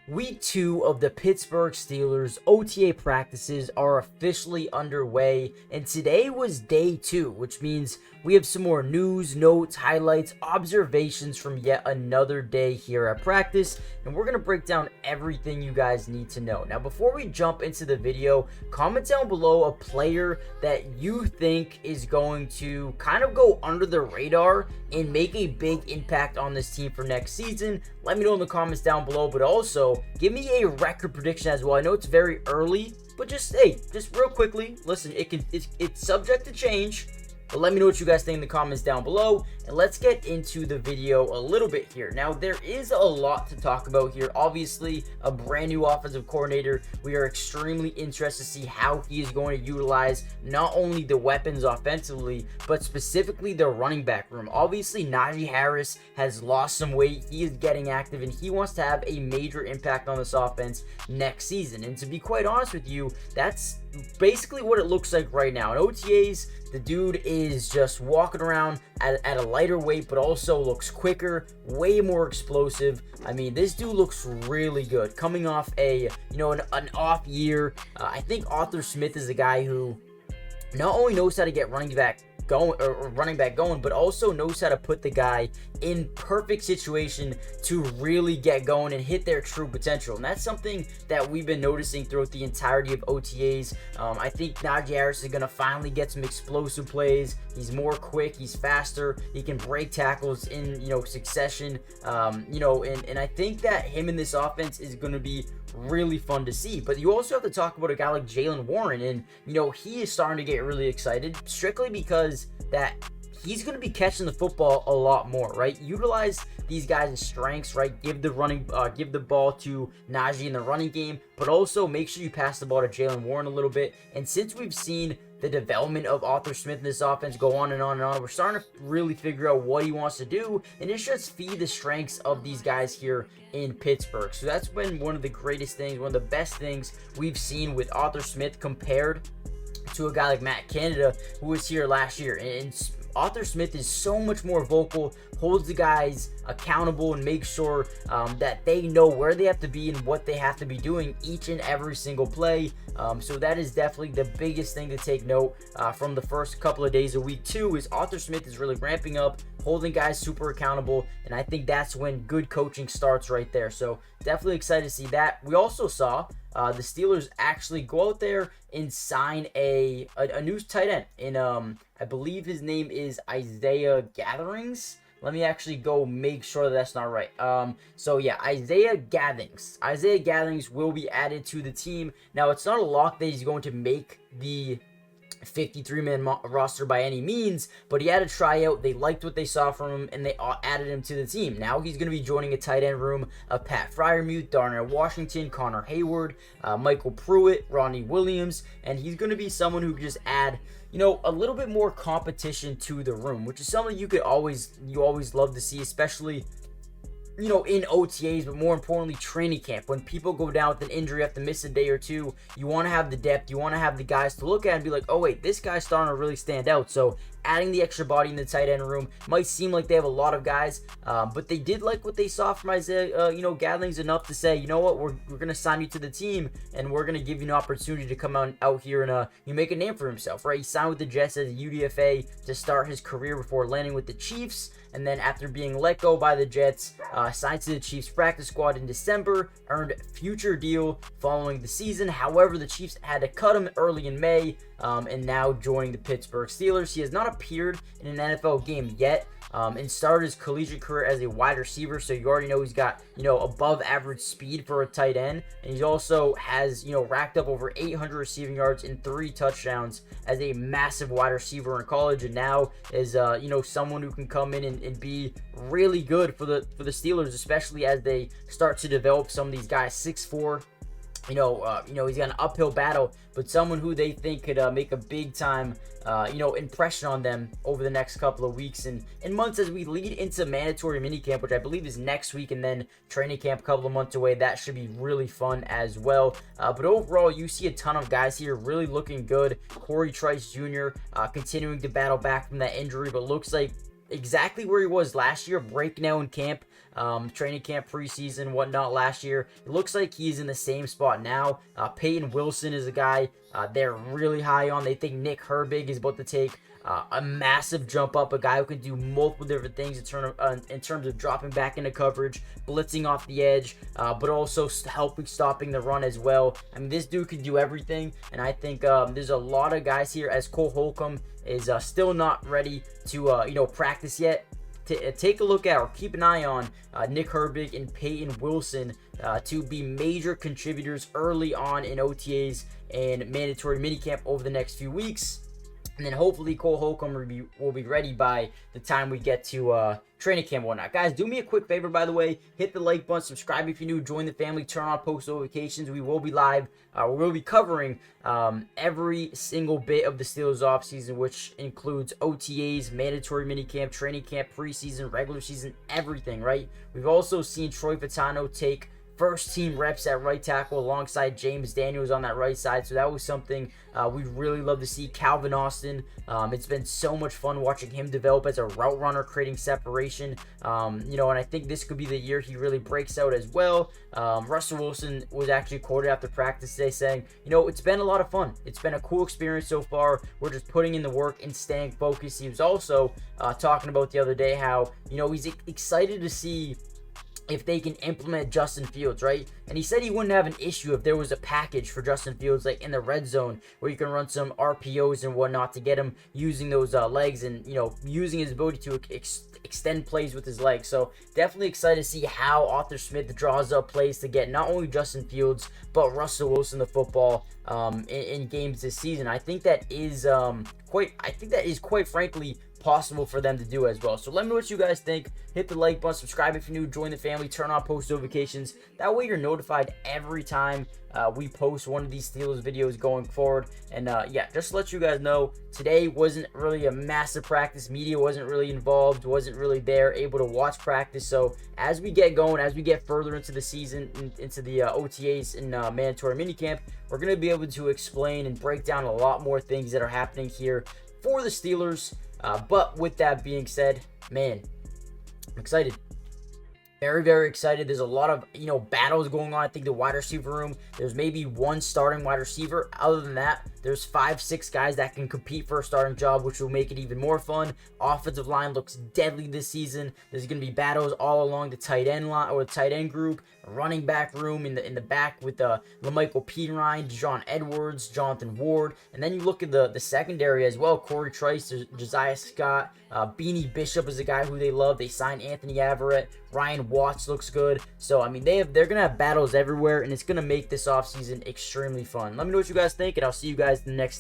Week 2 of the Pittsburgh Steelers OTA practices are officially underway, and today was day 2, which means we have some more news, notes, highlights, observations from yet another day here at practice, and we're going to break down everything you guys need to know. Now, before we jump into the video, comment down below a player that you think is going to kind of go under the radar and make a big impact on this team for next season. Let me know in the comments down below, but also give me a record prediction as well. I know it's very early, but just real quickly, listen, it's subject to change. But let me know what you guys think in the comments down below, and let's get into the video a little bit here. Now, there is a lot to talk about here. Obviously, a brand new offensive coordinator. We are extremely interested to see how he is going to utilize not only the weapons offensively, but specifically the running back room. Obviously, Najee Harris has lost some weight. He is getting active, and he wants to have a major impact on this offense next season. And to be quite honest with you, that's basically what it looks like right now. In OTAs, the dude is just walking around at a lighter weight, but also looks quicker, way more explosive. I mean, this dude looks really good. Coming off an off year, I think Arthur Smith is a guy who not only knows how to get running back going, but also knows how to put the guy in perfect situation to really get going and hit their true potential. And that's something that we've been noticing throughout the entirety of OTAs. I think Najee Harris is going to finally get some explosive plays. He's more quick, he's faster, he can break tackles in succession. And I think that him in this offense is going to be really fun to see. But you also have to talk about a guy like Jaylen Warren, and he is starting to get really excited strictly because that he's going to be catching the football a lot more, right? Utilize these guys' strengths, right? Give the ball to Najee in the running game, but also make sure you pass the ball to Jaylen Warren a little bit. And since we've seen the development of Arthur Smith in this offense go on and on and on, we're starting to really figure out what he wants to do, and it's just feed the strengths of these guys here in Pittsburgh. So that's been one of the greatest things, one of the best things we've seen with Arthur Smith compared to a guy like Matt Canada, who was here last year. And Arthur Smith is so much more vocal, holds the guys accountable, and makes sure that they know where they have to be and what they have to be doing each and every single play. So that is definitely the biggest thing to take note from the first couple of days of week 2 is Arthur Smith is really ramping up, holding guys super accountable, and I think that's when good coaching starts right there. So definitely excited to see that. We also saw the Steelers actually go out there and sign a new tight end in I believe his name is Isaiah Gatherings. Let me actually go make sure that's not right. So yeah, Isaiah Gatherings will be added to the team. Now, it's not a lock that he's going to make the 53-man roster by any means, but he had a tryout. They liked what they saw from him, and they added him to the team. Now he's going to be joining a tight end room of Pat Freiermuth, Darnell Washington, Connor Hayward, Michael Pruitt, Ronnie Williams, and he's going to be someone who can just add a little bit more competition to the room, which is something you always love to see, especially in OTAs, but more importantly, training camp. When people go down with an injury, have to miss a day or two, you want to have the depth, you want to have the guys to look at and be like, oh wait, this guy's starting to really stand out. So adding the extra body in the tight end room might seem like they have a lot of guys, but they did like what they saw from Isaiah, Gatherings enough to say, you know what, we're going to sign you to the team, and we're going to give you an opportunity to come out here and you make a name for himself, right? He signed with the Jets as a UDFA to start his career before landing with the Chiefs, and then after being let go by the Jets, signed to the Chiefs practice squad in December, earned future deal following the season. However, the Chiefs had to cut him early in May, and now joining the Pittsburgh Steelers. He has not appeared in an NFL game yet, and started his collegiate career as a wide receiver, so you already know he's got above average speed for a tight end, and he also has racked up over 800 receiving yards and 3 touchdowns as a massive wide receiver in college, and now is someone who can come in and be really good for the Steelers, especially as they start to develop some of these guys. 6'4", he's got an uphill battle, but someone who they think could make a big time, impression on them over the next couple of weeks and months as we lead into mandatory minicamp, which I believe is next week, and then training camp a couple of months away. That should be really fun as well. But overall, you see a ton of guys here really looking good. Corey Trice Jr. Continuing to battle back from that injury, but looks like exactly where he was last year, breaking out in camp. training camp, preseason, whatnot last year. It looks like he's in the same spot now. Peyton Wilson is a guy they're really high on. They think Nick Herbig is about to take a massive jump up, a guy who can do multiple different things in terms of dropping back into coverage, blitzing off the edge, but also helping stopping the run as well. I mean, this dude can do everything, and I think there's a lot of guys here, as Cole Holcomb is still not ready to practice yet. Take a look at or keep an eye on Nick Herbig and Peyton Wilson to be major contributors early on in OTAs and mandatory minicamp over the next few weeks. And then hopefully Cole Holcomb will be ready by the time we get to training camp and whatnot. Guys, do me a quick favor, by the way. Hit the like button, subscribe if you're new, join the family, turn on post notifications. We will be live. We will be covering every single bit of the Steelers offseason, which includes OTAs, mandatory minicamp, training camp, preseason, regular season, everything, right? We've also seen Troy Vitano take first team reps at right tackle alongside James Daniels on that right side. So that was something we really love to see. Calvin Austin, it's been so much fun watching him develop as a route runner, creating separation. And I think this could be the year he really breaks out as well. Russell Wilson was actually quoted after practice today saying, it's been a lot of fun. It's been a cool experience so far. We're just putting in the work and staying focused. He was also talking about the other day how, he's excited to see if they can implement Justin Fields, right? And he said he wouldn't have an issue if there was a package for Justin Fields, like in the red zone, where you can run some RPOs and whatnot to get him using those legs and, using his ability to extend plays with his legs. So definitely excited to see how Arthur Smith draws up plays to get not only Justin Fields, but Russell Wilson the football in games this season. I think that is quite frankly possible for them to do as well. So let me know what you guys think. Hit the like button, subscribe if you're new, join the family, turn on post notifications. That way you're notified every time we post one of these Steelers videos going forward. And just to let you guys know, today wasn't really a massive practice. Media wasn't really involved, wasn't really there, able to watch practice. So as we get going, as we get further into the season, into the OTAs and mandatory minicamp, we're going to be able to explain and break down a lot more things that are happening here for the Steelers. But with that being said, man, I'm excited. Very, very excited. There's a lot of, battles going on. I think the wide receiver room, there's maybe one starting wide receiver. Other than that, there's 5-6 guys that can compete for a starting job, which will make it even more fun. Offensive line looks deadly this season. There's going to be battles all along the tight end line or the tight end group, running back room in the back with LaMichael Pirine, John Edwards, Jonathan Ward. And then you look at the secondary as well. Corey Trice, Josiah Scott, Beanie Bishop is a guy who they love. They signed Anthony Averett. Ryan Watts looks good. So, I mean, they're going to have battles everywhere, and it's going to make this offseason extremely fun. Let me know what you guys think, and I'll see you guys in the next